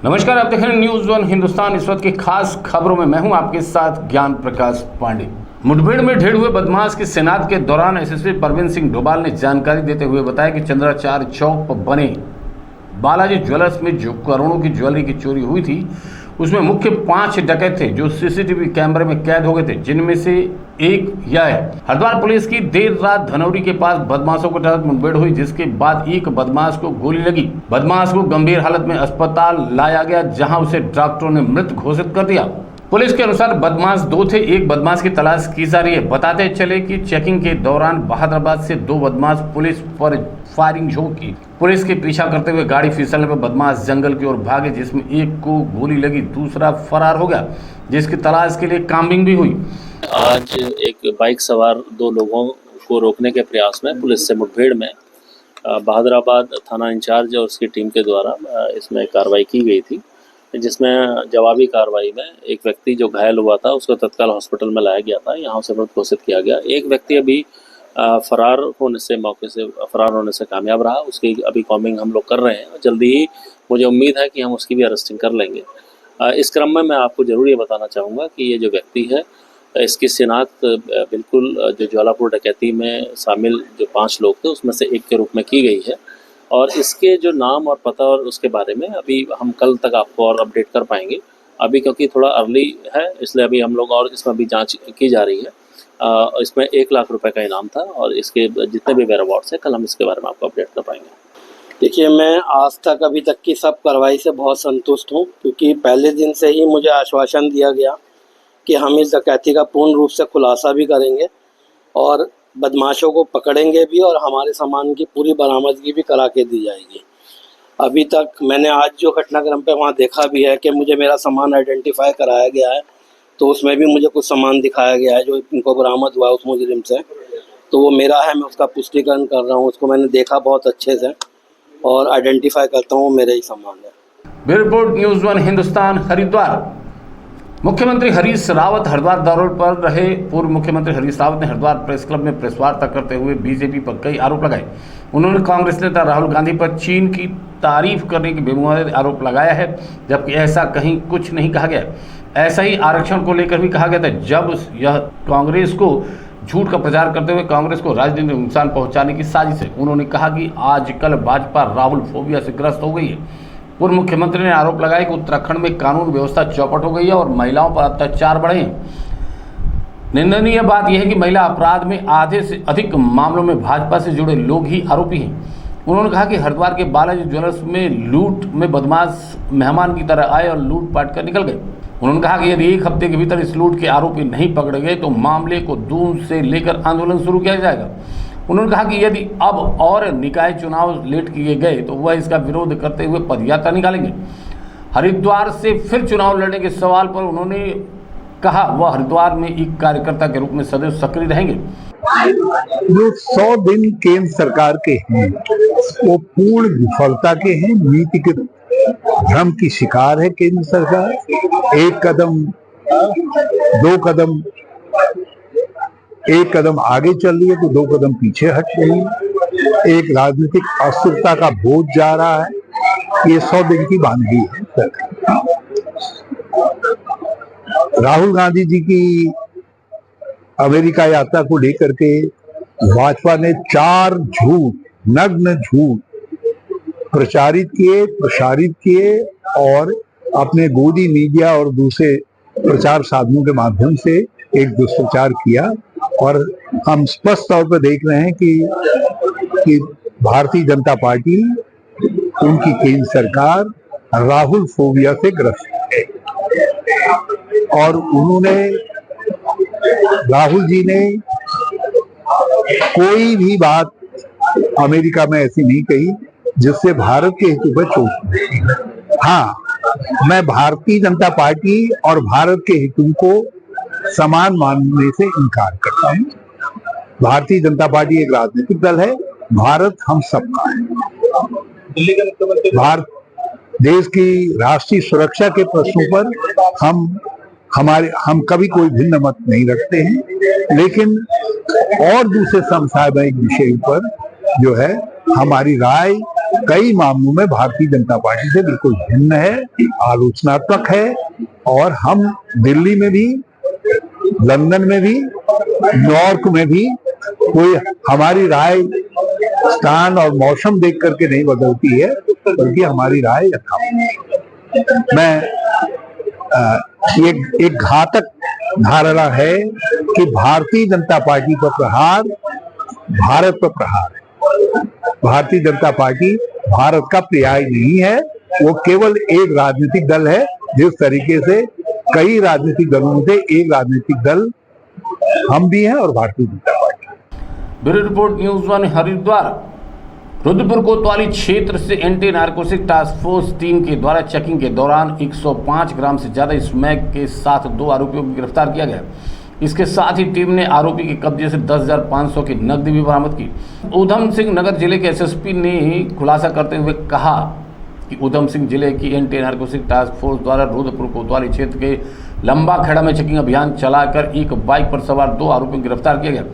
नमस्कार, आप देख रहे हैं न्यूज़ वन हिंदुस्तान। इस वक्त की खास खबरों में मैं हूं आपके साथ ज्ञान प्रकाश पांडे। मुठभेड़ में ढेर हुए बदमाश की सेनात के दौरान एसएसपी परवीन सिंह डोभाल ने जानकारी देते हुए बताया कि चंद्राचार्य चौक पर बने बालाजी ज्वेलर्स में जो करोड़ों की ज्वेलरी की चोरी हुई थी, उसमें मुख्य 5 डकैत थे जो सीसीटीवी कैमरे में कैद हो गए थे, जिनमें से एक यह है। हरिद्वार पुलिस की देर रात धनौरी के पास बदमाशों के तहत मुठभेड़ हुई, जिसके बाद एक बदमाश को गोली लगी। बदमाश को गंभीर हालत में अस्पताल लाया गया, जहां उसे डॉक्टरों ने मृत घोषित कर दिया। पुलिस के अनुसार बदमाश 2 थे, एक बदमाश की तलाश की जा रही है। बताते चले कि चेकिंग के दौरान बहादुराबाद से 2 बदमाश पुलिस पर फायरिंग झोंकी। पुलिस के पीछा करते हुए गाड़ी फिसलने पर बदमाश जंगल की ओर भागे, जिसमें एक को गोली लगी, दूसरा फरार हो गया, जिसकी तलाश के लिए काम्बिंग भी हुई। आज एक बाइक सवार 2 लोगों को रोकने के प्रयास में पुलिस से मुठभेड़ में बहादुराबाद थाना इंचार्ज और उसकी टीम के द्वारा इसमें कार्रवाई की गई थी, जिसमें जवाबी कार्रवाई में एक व्यक्ति जो घायल हुआ था उसको तत्काल हॉस्पिटल में लाया गया था, यहाँ से मृत घोषित किया गया। एक व्यक्ति अभी मौके से फरार होने से कामयाब रहा, उसकी अभी कॉम्बिंग हम लोग कर रहे हैं। जल्दी ही मुझे उम्मीद है कि हम उसकी भी अरेस्टिंग कर लेंगे। इस क्रम में मैं आपको ज़रूर ये बताना चाहूँगा कि ये जो व्यक्ति है, इसकी शिनाख्त बिल्कुल जो ज्वालापुर डकैती में शामिल जो 5 लोग थे उसमें से एक के रूप में की गई है, और इसके जो नाम और पता और उसके बारे में अभी हम कल तक आपको और अपडेट कर पाएंगे। अभी क्योंकि थोड़ा अर्ली है, इसलिए अभी हम लोग और इसमें भी जांच की जा रही है। इसमें 1 लाख रुपए का इनाम था, और इसके जितने भी वेयर अवार्ड्स हैं कल हम इसके बारे में आपको अपडेट कर पाएंगे। देखिए, मैं आज तक अभी तक की सब कार्रवाई से बहुत संतुष्ट हूँ, क्योंकि पहले दिन से ही मुझे आश्वासन दिया गया कि हम इस डकैती का पूर्ण रूप से खुलासा भी करेंगे और बदमाशों को पकड़ेंगे भी, और हमारे सामान की पूरी बरामदगी भी करा के दी जाएगी। अभी तक मैंने आज जो घटनाक्रम पे वहाँ देखा भी है कि मुझे मेरा सामान आइडेंटिफाई कराया गया है, तो उसमें भी मुझे कुछ सामान दिखाया गया है जो इनको बरामद हुआ उस मुजरिम से, तो वो मेरा है, मैं उसका पुष्टिकरण कर रहा हूँ। उसको मैंने देखा बहुत अच्छे से और आइडेंटिफाई करता हूँ मेरे ही सामान है। Bureau report, news one Hindustan, Haridwar. मुख्यमंत्री हरीश रावत हरिद्वार दौरे पर रहे। पूर्व मुख्यमंत्री हरीश रावत ने हरिद्वार प्रेस क्लब में प्रेस वार्ता करते हुए बीजेपी पर कई आरोप लगाए। उन्होंने कांग्रेस नेता राहुल गांधी पर चीन की तारीफ करने की बेबुनियाद आरोप लगाया है, जबकि ऐसा कहीं कुछ नहीं कहा गया। ऐसा ही आरक्षण को लेकर भी कहा गया था, जब यह कांग्रेस को झूठ का प्रचार करते हुए कांग्रेस को राजनीतिक नुकसान पहुंचाने की साजिश है। उन्होंने कहा कि आजकल भाजपा राहुल फोबिया से ग्रस्त हो गई है। पूर्व मुख्यमंत्री ने आरोप लगाया कि उत्तराखंड में कानून व्यवस्था चौपट हो गई है और महिलाओं पर अत्याचार बढ़े हैं। निंदनीय बात यह है कि महिला अपराध में आधे से अधिक मामलों में भाजपा से जुड़े लोग ही आरोपी हैं। उन्होंने कहा कि हरिद्वार के बालाजी ज्वेलर्स में लूट में बदमाश मेहमान की तरह आए और लूट पाट कर निकल गए। उन्होंने कहा कि यदि 1 हफ्ते के भीतर इस लूट के आरोपी नहीं पकड़े गए तो मामले को दूर से लेकर आंदोलन शुरू किया जाएगा। उन्होंने कहा कि यदि अब और निकाय चुनाव लेट किए गए तो वह इसका विरोध करते हुए पदयात्रा निकालेंगे। हरिद्वार से फिर चुनाव लड़ने के सवाल पर उन्होंने कहा वह हरिद्वार में एक कार्यकर्ता के रूप में सदैव सक्रिय रहेंगे। जो 100 दिन केंद्र सरकार के हैं वो पूर्ण विफलता के हैं। नीति के भ्रम की शिकार है केंद्र सरकार। एक कदम आगे चल रही है तो 2 कदम पीछे हट रही है। एक राजनीतिक अस्थिरता का बोझ जा रहा है। ये 100 दिन की बानगी है सरकार। राहुल गांधी जी की अमेरिका यात्रा को लेकर के भाजपा ने 4 नग्न झूठ प्रसारित किए और अपने गोदी मीडिया और दूसरे प्रचार साधनों के माध्यम से एक दुष्प्रचार किया। और हम स्पष्ट तौर पर देख रहे हैं कि भारतीय जनता पार्टी, उनकी केंद्र सरकार राहुल फोबिया से ग्रस्त है। और राहुल जी ने कोई भी बात अमेरिका में ऐसी नहीं कही जिससे भारत के हितों पर चोट पहुंची। हाँ, मैं भारतीय जनता पार्टी और भारत के हितों को समान मानने से इनकार करता हूं। भारतीय जनता पार्टी एक राजनीतिक दल है, भारत हम सबका है। भारत देश की राष्ट्रीय सुरक्षा के प्रश्नों पर हम कभी कोई भिन्न मत नहीं रखते हैं, लेकिन और दूसरे समसामयिक विषयों पर जो है हमारी राय कई मामलों में भारतीय जनता पार्टी से बिल्कुल भिन्न है, आलोचनात्मक है। और हम दिल्ली में भी, लंदन में भी, न्यूयॉर्क में भी कोई हमारी राय स्थान और मौसम देख करके नहीं बदलती है, बल्कि हमारी राय यथावत। मैं एक घातक धारणा है कि भारतीय जनता पार्टी पर प्रहार भारत पर प्रहार है। भारतीय जनता पार्टी भारत का पर्याय नहीं है, वो केवल एक राजनीतिक दल है। जिस तरीके से कई राजनीतिक दलों में से एक राजनीतिक दल हम भी हैं और Bharatiya Janata party. Bureau report news 1 Haridwar. Rudrapur कोतवाली क्षेत्र से anti narcotic task force team के द्वारा चेकिंग के दौरान 105 ग्राम से ज्यादा स्मैक के साथ 2 आरोपियों को गिरफ्तार किया गया। इसके साथ ही टीम ने आरोपी के कब्जे से 10,500 की नकदी भी बरामद की। ऊधम सिंह नगर जिले के एसएसपी ने खुलासा करते हुए कहा कि ऊधम सिंह जिले की एंटी नारकोटिक टास्क फोर्स द्वारा रुद्रपुर कोतवाली क्षेत्र के लंबा खेड़ा में चेकिंग अभियान चलाकर एक बाइक पर सवार 2 आरोपियों को गिरफ्तार किया गया,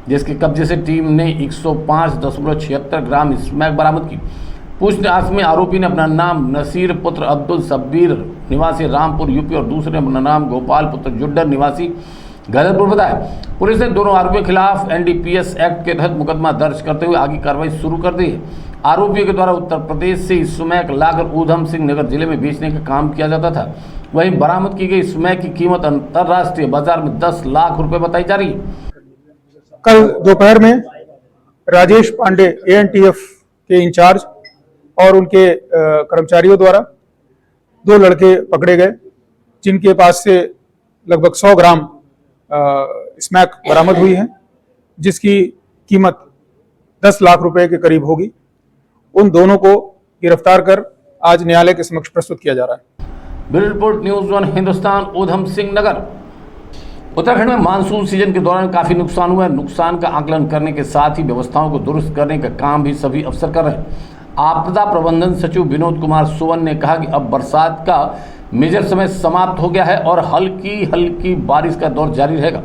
जिसके कब्जे से टीम ने 105.76 ग्राम स्मैक बरामद की। पूछताछ में आरोपी ने अपना नाम नसीर पुत्र अब्दुल सब्बीर निवासी रामपुर यूपी और दूसरे अपना नाम गोपाल पुत्र जुड्डर निवासी गदरपुर बताया। पुलिस ने दोनों आरोपियों के खिलाफ एनडीपीएस एक्ट के तहत मुकदमा दर्ज करते हुए आगे कार्रवाई शुरू कर दी है। आरोपियों के द्वारा उत्तर प्रदेश से स्मैक लाकर ऊधम सिंह नगर जिले में बेचने का काम किया जाता था। वहीं बरामद की गई स्मैक की कीमत अंतर्राष्ट्रीय बाजार में 10 लाख रुपए बताई जा रही है। कल दोपहर में राजेश पांडे एएनटीएफ के इंचार्ज और उनके कर्मचारियों द्वारा 2 लड़के पकड़े गए, जिनके पास से लगभग 100 ग्राम स्मैक बरामद हुई है, जिसकी कीमत 10 लाख रुपए के करीब होगी। उन दोनों को गिरफ्तार कर आज न्यायालय के समक्ष प्रस्तुत किया जा रहा है। Bureau report news 1 Hindustan. Udham Singh Nagar. Uttarakhand में मानसून सीजन के दौरान काफी नुकसान हुआ है। नुकसान का आकलन करने के साथ ही व्यवस्थाओं को दुरुस्त करने का काम भी सभी अफसर कर रहे हैं। आपदा प्रबंधन सचिव विनोद कुमार सोवन ने कहा कि अब बरसात का मेजर समय समाप्त हो गया है और हल्की बारिश का दौर जारी रहेगा।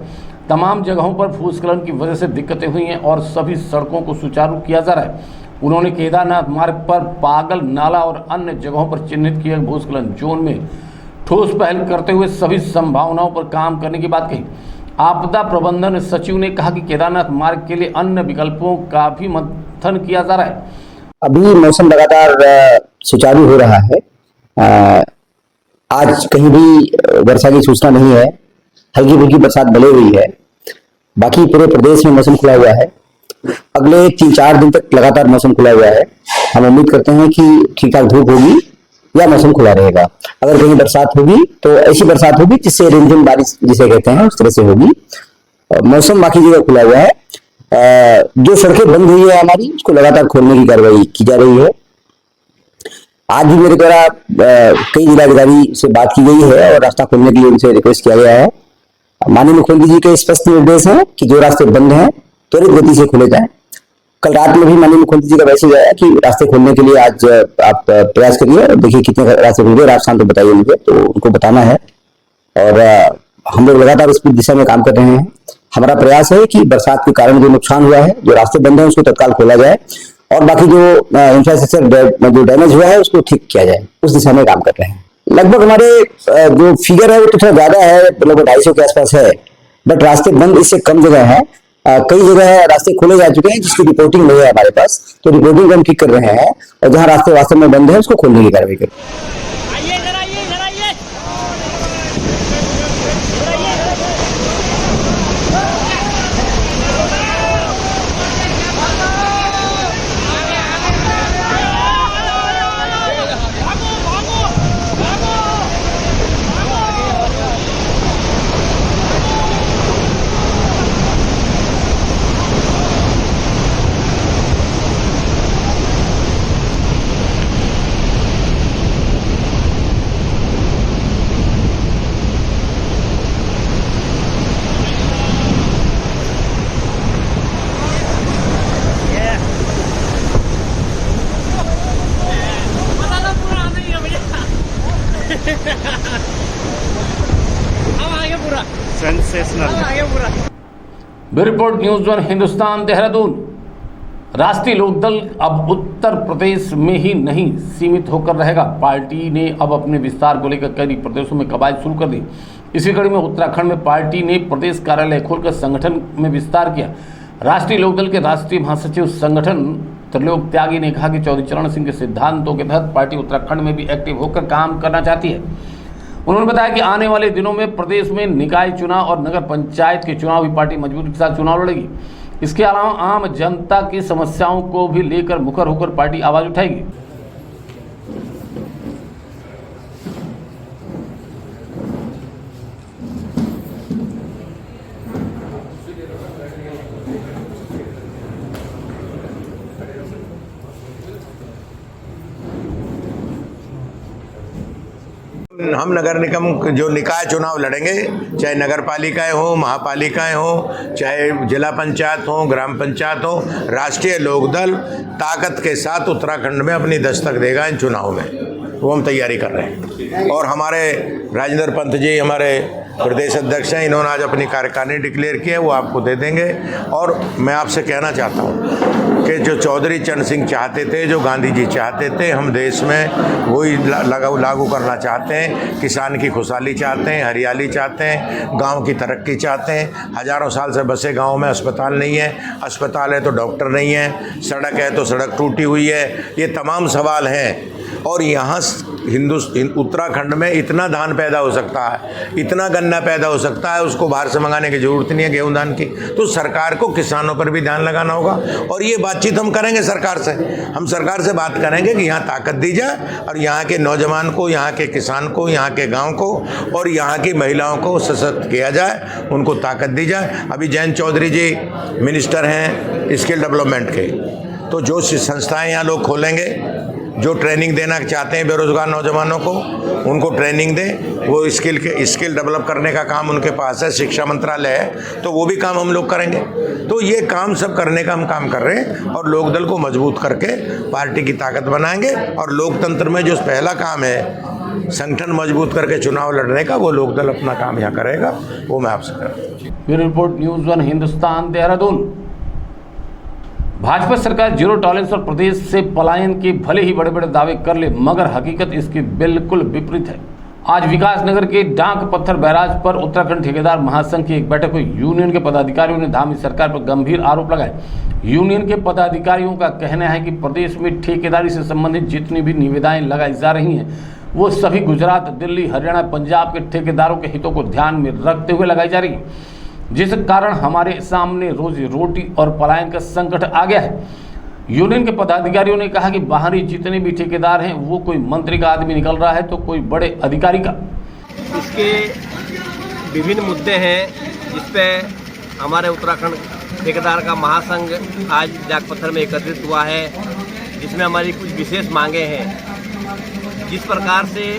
तमाम जगहों पर भूस्खलन की वजह से दिक्कतें हुई हैं और सभी सड़कों को सुचारू किया जा रहा है। उन्होंने केदारनाथ मार्ग पर पागल नाला और अन्य जगहों पर चिन्हित किए भूस्खलन जोन में ठोस पहल करते हुए सभी संभावनाओं पर काम करने की बात कही। आपदा प्रबंधन सचिव ने कहा कि केदारनाथ मार्ग के लिए अन्य विकल्पों का भी मंथन किया जा रहा है। अभी मौसम लगातार सुचारू हो रहा है। आज कहीं भी वर्षा की सूचना नहीं है, हल्की फुल्की बरसात बनी हुई है। बाकी पूरे प्रदेश में मौसम खुला हुआ है। अगले 3-4 दिन तक लगातार मौसम खुला हुआ है। हम उम्मीद करते हैं कि ठीक ठाक धूप होगी या मौसम खुला रहेगा। अगर कहीं बरसात होगी तो ऐसी बरसात होगी जिससे रिमझिम बारिश जिसे कहते हैं उस तरह से होगी। मौसम बाकी जगह खुला हुआ है। जो सड़कें बंद हुई है हमारी, उसको लगातार खोलने की कार्रवाई की जा रही है। आज भी मेरे द्वारा कई जिलाधिकारी से बात की गई है और रास्ता खोलने के लिए उनसे रिक्वेस्ट किया गया है। माननीय मुख्यमंत्री जी के स्पष्ट निर्देश है कि जो रास्ते बंद हैं त्वरित गति से खोले जाएं। कल रात में भी माननीय मुख्यमंत्री जी का मैसेज आया कि रास्ते खोलने के लिए आज आप प्रयास करिए और देखिए कितने रास्ते खुल गए। रात शाम तो बताइए मुझे, तो उनको बताना है। और हम लोग लगातार इस दिशा में काम कर रहे हैं। हमारा प्रयास है कि बरसात के कारण जो नुकसान हुआ है, जो रास्ते बंद हैं, उसको तत्काल खोला जाए और बाकी जो इंफ्रास्ट्रक्चर जो डैमेज हुआ है उसको ठीक किया जाए। उस दिशा में काम कर रहे हैं। लगभग हमारे जो फिगर है वो तो थोड़ा ज्यादा है, लगभग 250 के आसपास है, बट रास्ते बंद इससे कम जगह है। कई जगह रास्ते खोले जा चुके हैं जिसकी रिपोर्टिंग नहीं है हमारे पास, तो रिपोर्टिंग हम ठीक कर रहे हैं और जहां रास्ते वास्तव में बंद है उसको खोलने की कार्रवाई करें। Bureau report news 1 Hindustan Dehradun. राष्ट्रीय लोकदल अब उत्तर प्रदेश में ही नहीं सीमित होकर रहेगा। पार्टी ने अब अपने विस्तार को लेकर कई प्रदेशों में कवायद शुरू कर दी। इसी कड़ी में उत्तराखंड में पार्टी ने प्रदेश कार्यालय खोलकर संगठन में विस्तार किया। राष्ट्रीय लोकदल के राष्ट्रीय महासचिव संगठन त्रिलोक त्यागी ने कहा कि चौधरी चरण सिंह के सिद्धांतों के तहत पार्टी उत्तराखंड में भी एक्टिव होकर काम करना चाहती है। उन्होंने बताया कि आने वाले दिनों में प्रदेश में निकाय चुनाव और नगर पंचायत के चुनाव भी पार्टी मजबूती के साथ चुनाव लड़ेगी। इसके अलावा आम जनता की समस्याओं को भी लेकर मुखर होकर पार्टी आवाज उठाएगी। हम नगर निगम जो निकाय चुनाव लड़ेंगे, चाहे नगर पालिकाएँ हो, महापालिकाएँ हो, चाहे जिला पंचायत हो, ग्राम पंचायत हो, राष्ट्रीय लोकदल ताकत के साथ उत्तराखंड में अपनी दस्तक देगा इन चुनाव में। वो हम तैयारी कर रहे हैं। और हमारे राजेंद्र पंत जी हमारे प्रदेश अध्यक्ष हैं, इन्होंने आज अपनी कार्यकारिणी डिक्लेयर की है, वो आपको दे देंगे। और मैं आपसे कहना चाहता हूँ कि जो चौधरी चरण सिंह चाहते थे, जो गांधी जी चाहते थे, हम देश में वही लागू करना चाहते हैं। किसान की खुशहाली चाहते हैं, हरियाली चाहते हैं, गांव की तरक्की चाहते हैं। हज़ारों साल से बसे गांव में अस्पताल नहीं है, अस्पताल है तो डॉक्टर नहीं है, सड़क है तो सड़क टूटी हुई है। ये तमाम सवाल हैं। और यहाँ उत्तराखंड में इतना धान पैदा हो सकता है, इतना गन्ना पैदा हो सकता है, उसको बाहर से मंगाने की ज़रूरत नहीं है गेहूँ धान की। तो सरकार को किसानों पर भी ध्यान लगाना होगा। और ये बातचीत हम करेंगे सरकार से। हम सरकार से बात करेंगे कि यहाँ ताकत दी जाए और यहाँ के नौजवान को, यहाँ के किसान को, यहाँ के गाँव को और यहाँ की महिलाओं को सशक्त किया जाए, उनको ताकत दी जाए। अभी जयंत चौधरी जी मिनिस्टर हैं स्किल डेवलपमेंट के, तो जो संस्थाएँ यहाँ लोग खोलेंगे, जो ट्रेनिंग देना चाहते हैं बेरोजगार नौजवानों को, उनको ट्रेनिंग दें। वो स्किल डेवलप करने का काम उनके पास है, शिक्षा मंत्रालय है, तो वो भी काम हम लोग करेंगे। तो ये काम सब करने का हम काम कर रहे हैं और लोकदल को मजबूत करके पार्टी की ताकत बनाएंगे। और लोकतंत्र में जो पहला काम है संगठन मजबूत करके चुनाव लड़ने का, वो लोकदल अपना काम यहाँ करेगा। वो मैं आपसे करूँ। Bureau report, news 1 Hindustan, Dehradun. Bhajpa सरकार जीरो टॉलरेंस और प्रदेश से पलायन के भले ही बड़े बड़े दावे कर ले, मगर हकीकत इसके बिल्कुल विपरीत है। आज विकास नगर के डांक पत्थर बैराज पर उत्तराखंड ठेकेदार महासंघ की एक बैठक हुई। यूनियन के पदाधिकारियों ने धामी सरकार पर गंभीर आरोप लगाए। यूनियन के पदाधिकारियों का कहना है कि प्रदेश में ठेकेदारी से संबंधित जितनी भी निविदाएं लगाई जा रही हैं, वो सभी गुजरात, दिल्ली, हरियाणा, पंजाब के ठेकेदारों के हितों को ध्यान में रखते हुए लगाई जा रही है, जिस कारण हमारे सामने रोजी रोटी और पलायन का संकट आ गया है। यूनियन के पदाधिकारियों ने कहा कि बाहरी जितने भी ठेकेदार हैं, वो कोई मंत्री का आदमी निकल रहा है तो कोई बड़े अधिकारी का। इसके विभिन्न मुद्दे हैं जिस पे हमारे उत्तराखंड ठेकेदार का महासंघ आज डाकपत्थर में एकत्रित हुआ है, जिसमें हमारी कुछ विशेष मांगे हैं। जिस प्रकार से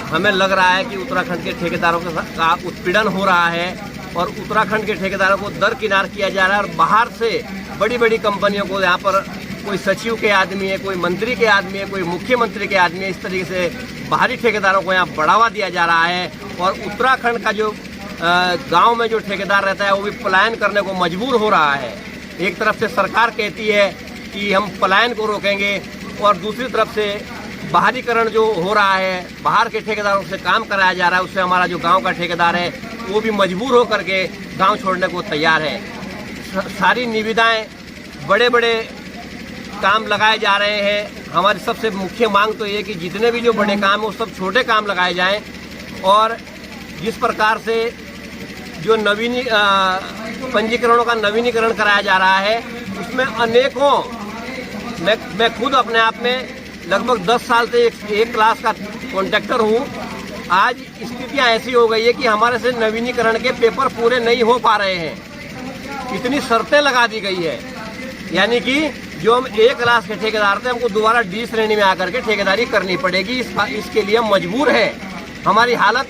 हमें लग रहा है कि उत्तराखंड के ठेकेदारों का उत्पीड़न हो रहा है और उत्तराखंड के ठेकेदारों को दरकिनार किया जा रहा है, और बाहर से बड़ी बड़ी कंपनियों को यहाँ पर कोई सचिव के आदमी है, कोई मंत्री के आदमी है, कोई मुख्यमंत्री के आदमी है, इस तरीके से बाहरी ठेकेदारों को यहाँ बढ़ावा दिया जा रहा है। और उत्तराखंड का जो गांव में जो ठेकेदार रहता है वो भी पलायन करने को मजबूर हो रहा है। एक तरफ से सरकार कहती है कि हम पलायन को रोकेंगे और दूसरी तरफ से बाहरीकरण जो हो रहा है, बाहर के ठेकेदारों से काम कराया जा रहा है, उससे हमारा जो गांव का ठेकेदार है वो भी मजबूर होकर के गांव छोड़ने को तैयार है। सारी निविदाएं, बड़े बड़े काम लगाए जा रहे हैं। हमारी सबसे मुख्य मांग तो ये कि जितने भी जो बड़े काम हैं वो सब छोटे काम लगाए जाएं। और जिस प्रकार से जो पंजीकरणों का नवीनीकरण कराया जा रहा है, उसमें अनेकों, मैं खुद अपने आप में लगभग 10 साल से एक क्लास का कॉन्ट्रैक्टर हूँ। आज स्थितियाँ ऐसी हो गई है कि हमारे से नवीनीकरण के पेपर पूरे नहीं हो पा रहे हैं। इतनी शर्तें लगा दी गई है, यानी कि जो हम A क्लास के ठेकेदार थे, हमको दोबारा D श्रेणी में आकर के ठेकेदारी करनी पड़ेगी। इसके लिए हम मजबूर है। हमारी हालत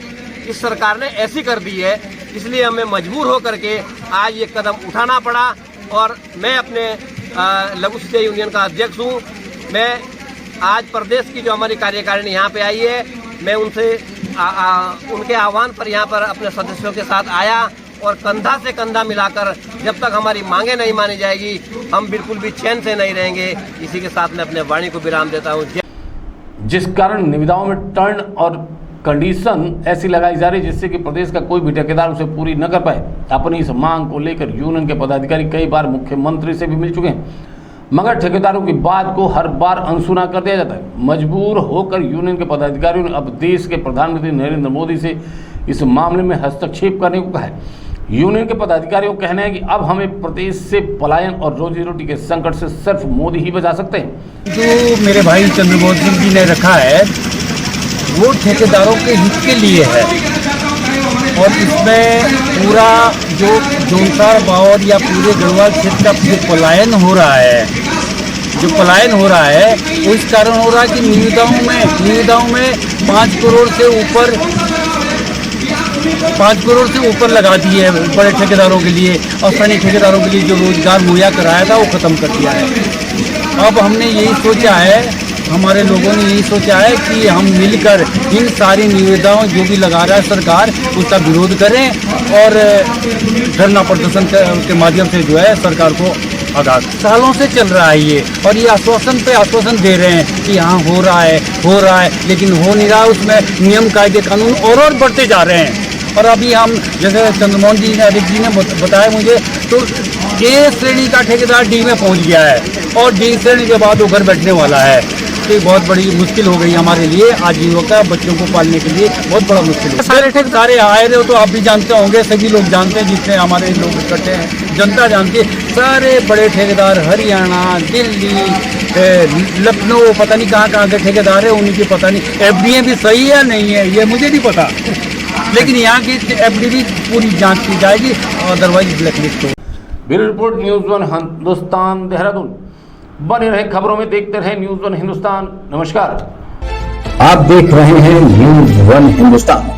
इस सरकार ने ऐसी कर दी है, इसलिए हमें मजबूर होकर के आज ये कदम उठाना पड़ा। और मैं अपने लघु सिंचाई यूनियन का अध्यक्ष हूँ। मैं आज प्रदेश की जो हमारी कार्यकारिणी यहाँ पे आई है, मैं उनसे उनके आह्वान पर यहाँ पर अपने सदस्यों के साथ आया और कंधा से कंधा मिलाकर जब तक हमारी मांगे नहीं मानी जाएगी हम बिल्कुल भी चैन से नहीं रहेंगे। इसी के साथ मैं अपने वाणी को विराम देता हूँ। जिस कारण निविदाओं में टर्न और कंडीशन ऐसी लगाई जा रही है जिससे कि प्रदेश का कोई भी ठेकेदार उसे पूरी न कर पाए। अपनी इस मांग को लेकर यूनियन के पदाधिकारी कई बार मुख्यमंत्री से भी मिल चुके हैं, मगर ठेकेदारों की बात को हर बार अनसुना कर दिया जाता है। मजबूर होकर यूनियन के पदाधिकारियों ने अब देश के प्रधानमंत्री नरेंद्र मोदी से इस मामले में हस्तक्षेप करने को कहा है। यूनियन के पदाधिकारियों का कहना है कि अब हमें प्रदेश से पलायन और रोजी रोटी के संकट से सिर्फ मोदी ही बचा सकते हैं। जो मेरे भाई चंद्रमोहन सिंह जी ने रखा है वो ठेकेदारों के हित के लिए है और इसमें पूरा जो जोनसार बावर या पूरे गढ़वाल क्षेत्र का जो पलायन हो रहा है वो इस कारण हो रहा है कि निविदाओं में 5 करोड़ से ऊपर लगा दिए है बड़े ठेकेदारों के लिए और स्थानीय ठेकेदारों के लिए जो रोजगार मुहैया कराया था वो ख़त्म कर दिया है। अब हमने यही सोचा है, हमारे लोगों ने यही सोचा है कि हम मिलकर इन सारी निविदाओं जो भी लगा रहा है सरकार उसका विरोध करें और धरना प्रदर्शन के माध्यम से जो है सरकार को आगाह। सालों से चल रहा है ये और ये आश्वासन पे आश्वासन दे रहे हैं कि हाँ हो रहा है लेकिन हो नहीं रहा। उसमें नियम कायदे कानून और बढ़ते जा रहे हैं और अभी हम जैसे चंद्रमोहन जी ने बताया मुझे तो ए श्रेणी का ठेकेदार डी में पहुंच गया है और डी श्रेणी के बाद वो घर बैठने वाला है। तो बहुत बड़ी मुश्किल हो गई हमारे लिए, आजीविका बच्चों को पालने के लिए बहुत बड़ा मुश्किल है। सारे ठेकेदार आए रहे हो तो आप भी जानते होंगे, सभी लोग जानते हैं, जितने हमारे लोग इकट्ठे हैं जनता जानती है। सारे बड़े ठेकेदार हरियाणा, दिल्ली, लखनऊ, पता नहीं कहाँ के ठेकेदार है, उनकी पता नहीं एफडीए भी सही है नहीं है ये मुझे नहीं पता, लेकिन यहाँ की एफडी भी पूरी जांच की जाएगी अदरवाइज ब्लैकलिस्ट हो। ब्यूरो रिपोर्ट न्यूज़1 हिंदुस्तान देहरादून। बने रहे खबरों में, देखते रहे न्यूज़1 हिंदुस्तान। नमस्कार। आप देख रहे हैं न्यूज़1 हिंदुस्तान।